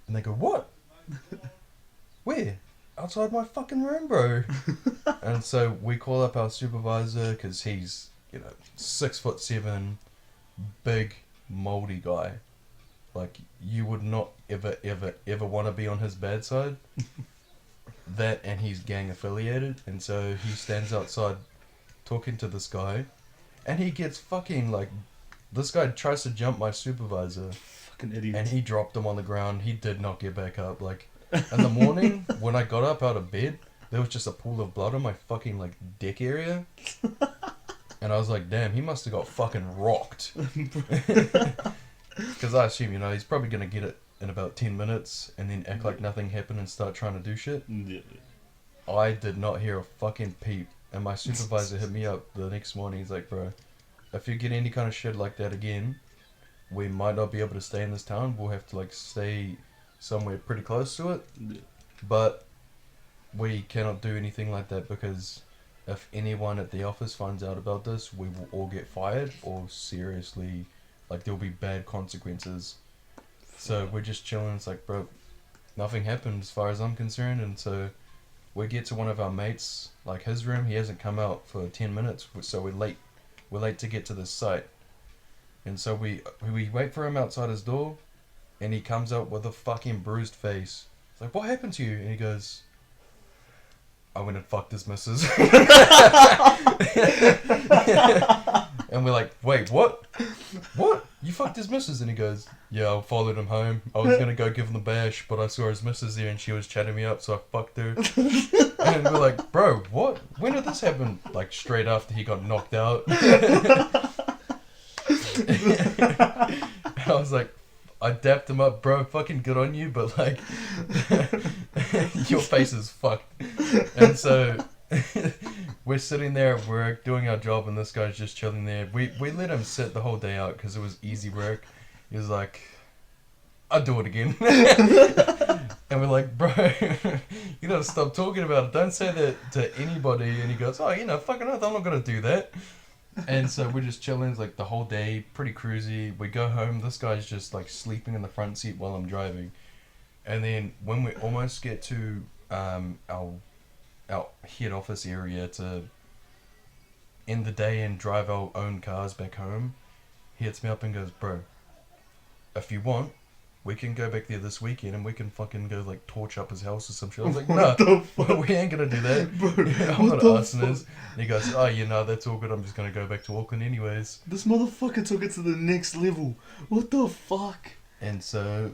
And they go, what? Where? Outside my fucking room, bro. And so we call up our supervisor because he's, 6'7", big, moldy guy. Like, you would not ever want to be on his bad side. That, and he's gang affiliated. And so he stands outside talking to this guy. And he gets fucking, like, this guy tries to jump my supervisor. Fucking idiot. And he dropped him on the ground. He did not get back up. Like, in the morning, when I got up out of bed, there was just a pool of blood on my fucking, like, dick area. And I was like, damn, he must have got fucking rocked. Because I assume, you know, he's probably going to get it in about 10 minutes and then act like nothing happened and start trying to do shit. Yeah. I did not hear a fucking peep. And my supervisor hit me up the next morning. He's like, bro, if you get any kind of shit like that again, we might not be able to stay in this town. We'll have to, like, stay somewhere pretty close to it. Yeah. But we cannot do anything like that because if anyone at the office finds out about this, we will all get fired or seriously, like, there'll be bad consequences. So we're just chilling. It's like, bro, nothing happened as far as I'm concerned. And so we get to one of our mates, like his room. He hasn't come out for 10 minutes, so we're late. We're late to get to this site. And so we wait for him outside his door, and he comes out with a fucking bruised face. It's like, what happened to you? And he goes, I went and fucked his missus. And we're like, wait, what? What? You fucked his missus? And he goes, yeah, I followed him home. I was going to go give him the bash, but I saw his missus there and she was chatting me up, so I fucked her. And we're like, bro, what? When did this happen? Like, straight after he got knocked out. I was like, I dapped him up, bro, fucking good on you, but like, your face is fucked. And so, we're sitting there at work, doing our job, and this guy's just chilling there. We let him sit the whole day out, because it was easy work. He was like, I'll do it again. And we're like, bro, you gotta stop talking about it. Don't say that to anybody. And he goes, oh, you know, fucking earth, I'm not gonna do that. And so we're just chilling like the whole day, pretty cruisy. We go home, this guy's just like sleeping in the front seat while I'm driving. And then when we almost get to our head office area to end the day and drive our own cars back home, he hits me up and goes, bro, if you want, we can go back there this weekend and we can fucking go like torch up his house or some shit. I was like, no, we ain't gonna do that. Bro, I'm not arsonist. And he goes, oh, you know, that's all good. I'm just gonna go back to Auckland anyways. This motherfucker took it to the next level. What the fuck? And so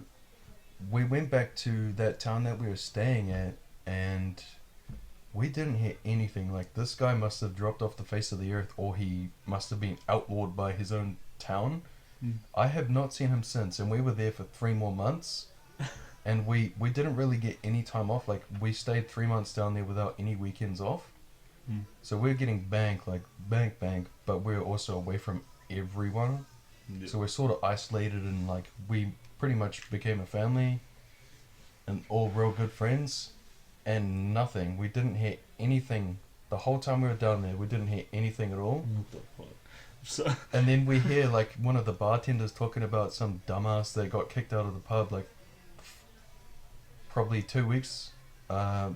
we went back to that town that we were staying at, and we didn't hear anything. Like, this guy must have dropped off the face of the earth, or he must have been outlawed by his own town. I have not seen him since, and we were there for 3 more months, and we didn't really get any time off. Like, we stayed 3 months down there without any weekends off. So we're getting bank, but we're also away from everyone. Yeah. So we're sort of isolated, and like, we pretty much became a family and all real good friends, and nothing. We didn't hear anything. The whole time we were down there, we didn't hear anything at all. What the fuck? So And then we hear like one of the bartenders talking about some dumbass that got kicked out of the pub like probably 2 weeks, at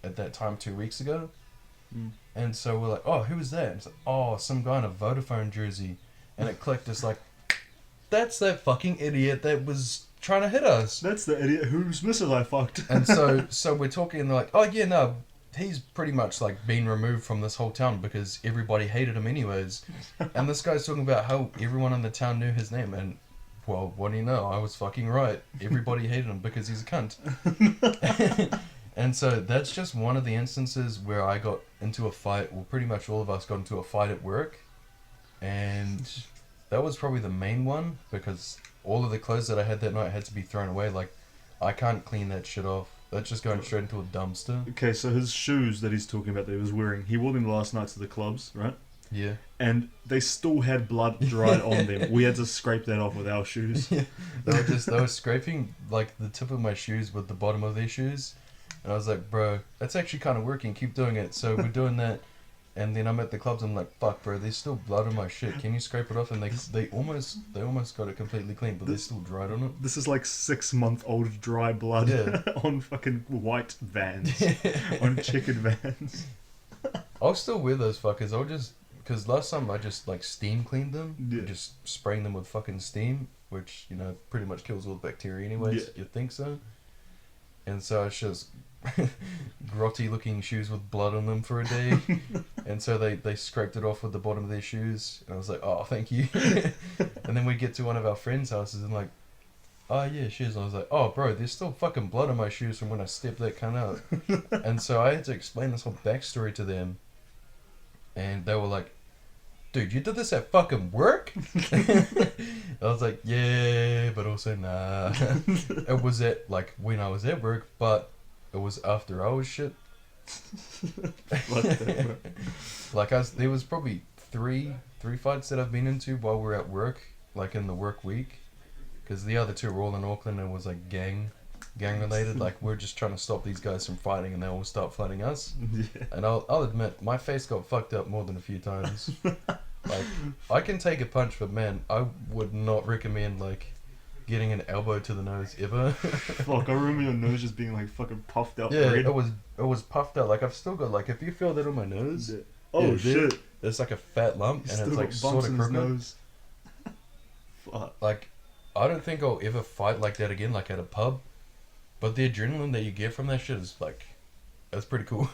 that time 2 weeks ago. And so we're like, oh, who was that? And it's like, oh, some guy in a Vodafone jersey. And it clicked, it's like, that's that fucking idiot that was trying to hit us. that's the idiot whose missus I fucked. And so we're talking, and they're like, oh yeah, no, he's pretty much like been removed from this whole town because everybody hated him anyways. And this guy's talking about how everyone in the town knew his name, and well, what do you know? I was fucking right. Everybody hated him because he's a cunt. And so that's just one of the instances where I got into a fight. Well, pretty much all of us got into a fight at work, and that was probably the main one because all of the clothes that I had that night had to be thrown away. Like, I can't clean that shit off. That's just going straight into a dumpster. Okay, so his shoes that he's talking about that he was wearing, he wore them last night to the clubs, right? Yeah. And they still had blood dried on them. We had to scrape that off with our shoes. Yeah. They were scraping like the tip of my shoes with the bottom of their shoes. And I was like, bro, that's actually kind of working. Keep doing it. So we're doing that. And then I'm at the clubs. I'm like, fuck, bro, there's still blood on my shit. Can you scrape it off? And they almost got it completely clean, but they're still dried on it. This is like 6-month-old dry blood on fucking white vans, on checkered vans. I'll still wear those fuckers. Because last time I just like steam cleaned them. Yeah. Just spraying them with fucking steam, which, you know, pretty much kills all the bacteria anyways. Yeah. You'd think so. And so it's just grotty looking shoes with blood on them for a day. And so they scraped it off with the bottom of their shoes. And I was like, oh, thank you. And then we get to one of our friends' houses and like, oh yeah, shoes. And I was like, oh bro, there's still fucking blood on my shoes from when I stepped that cunt out. And so I had to explain this whole backstory to them. And they were like, dude, you did this at fucking work? I was like, yeah, but also nah. It was at, like, when I was at work, but it was after hours shit. Fuck that, bro. Like, there was probably three fights that I've been into while we're at work, like in the work week. Because the other two were all in Auckland and it was like gang related. Like, we're just trying to stop these guys from fighting and they all start fighting us. Yeah. And I'll admit, my face got fucked up more than a few times. Like, I can take a punch, but man, I would not recommend, like, getting an elbow to the nose ever. Fuck, I remember your nose just being like fucking puffed out. Yeah, red. it was puffed out. Like, I've still got, like, if you feel that on my nose, Yeah. Oh yeah, shit. there's like a fat lump He's and still it's got like bumps sort of in his crooked. nose. Fuck. Like, I don't think I'll ever fight like that again, like at a pub. But the adrenaline that you get from that shit is like, that's pretty cool.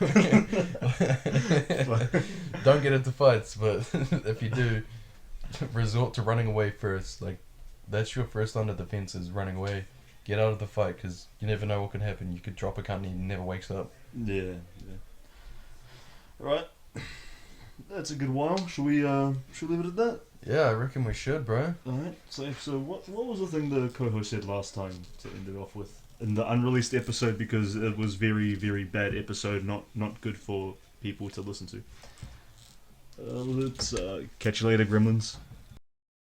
Don't get into fights, but if you do, resort to running away first. Like, that's your first line of defense is running away. Get out of the fight because you never know what can happen. You could drop a cunt and he never wakes up. Yeah. Right. That's a good while. Should we leave it at that? Yeah, I reckon we should, bro. Alright, so what was the thing the co-host said last time to end it off with? In the unreleased episode, because it was very, very bad episode, not good for people to listen to. Let's catch you later, gremlins.